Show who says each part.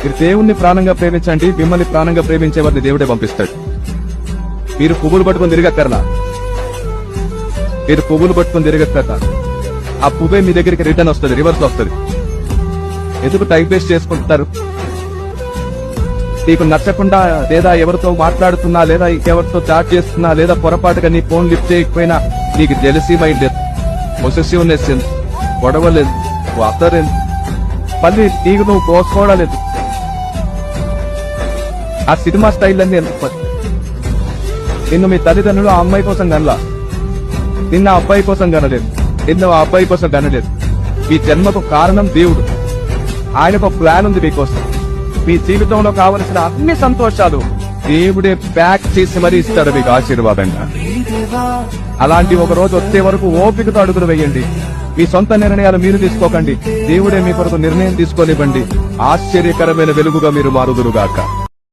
Speaker 1: మీరు దేవుణ్ణి ప్రాణంగా ప్రేమించండి, మిమ్మల్ని ప్రాణంగా ప్రేమించే వారిని దేవుడే పంపిస్తాడు. మీరు పువ్వులు పట్టుకుని తిరగక్కర్లా, మీరు పువ్వులు పట్టుకుని తిరగక్కర్లా, ఆ పువ్వే మీ దగ్గరికి రిటర్న్ వస్తుంది, రివర్స్ వస్తుంది. ఎందుకు టైం వేస్ట్ చేసుకుంటారు? నీకు నచ్చకుండా లేదా ఎవరితో మాట్లాడుతున్నా లేదా ఎవరితో చాట్ చేస్తున్నా లేదా పొరపాటుగా నీ ఫోన్ లిఫ్ట్ చేయకపోయినా నీకు జెలసీ మైండ్ లేదు, పొసెసివ్నెస్ లేదు, గొడవ లేదు, వాతలేదు, మళ్ళీ నీకు నువ్వు కోసుకోవడం లేదు. ఆ సినిమా స్టైల్ అన్ని ఎందుకు? నిన్ను మీ తల్లిదండ్రులు ఆ అమ్మాయి కోసం కనలా, నిన్న ఆ అబ్బాయి కోసం కనలేదు, నిన్న ఆ అబ్బాయి కోసం కనలేదు. మీ జన్మకు కారణం దేవుడు. ఆయనకు ఒక ప్లాన్ ఉంది మీకోసం. మీ జీవితంలో కావలసిన అన్ని సంతోషాలు దేవుడే ప్యాక్ చేసి మరీ ఇస్తాడు మీకు ఆశీర్వాదంగా. అలాంటి ఒక రోజు వచ్చే వరకు ఓపికతో అడుగులు వేయండి. మీ సొంత నిర్ణయాలు మీరు తీసుకోకండి, దేవుడే మీ కొరకు నిర్ణయం తీసుకోనివ్వండి. ఆశ్చర్యకరమైన వెలుగుగా మీరు మారుదురుగాక.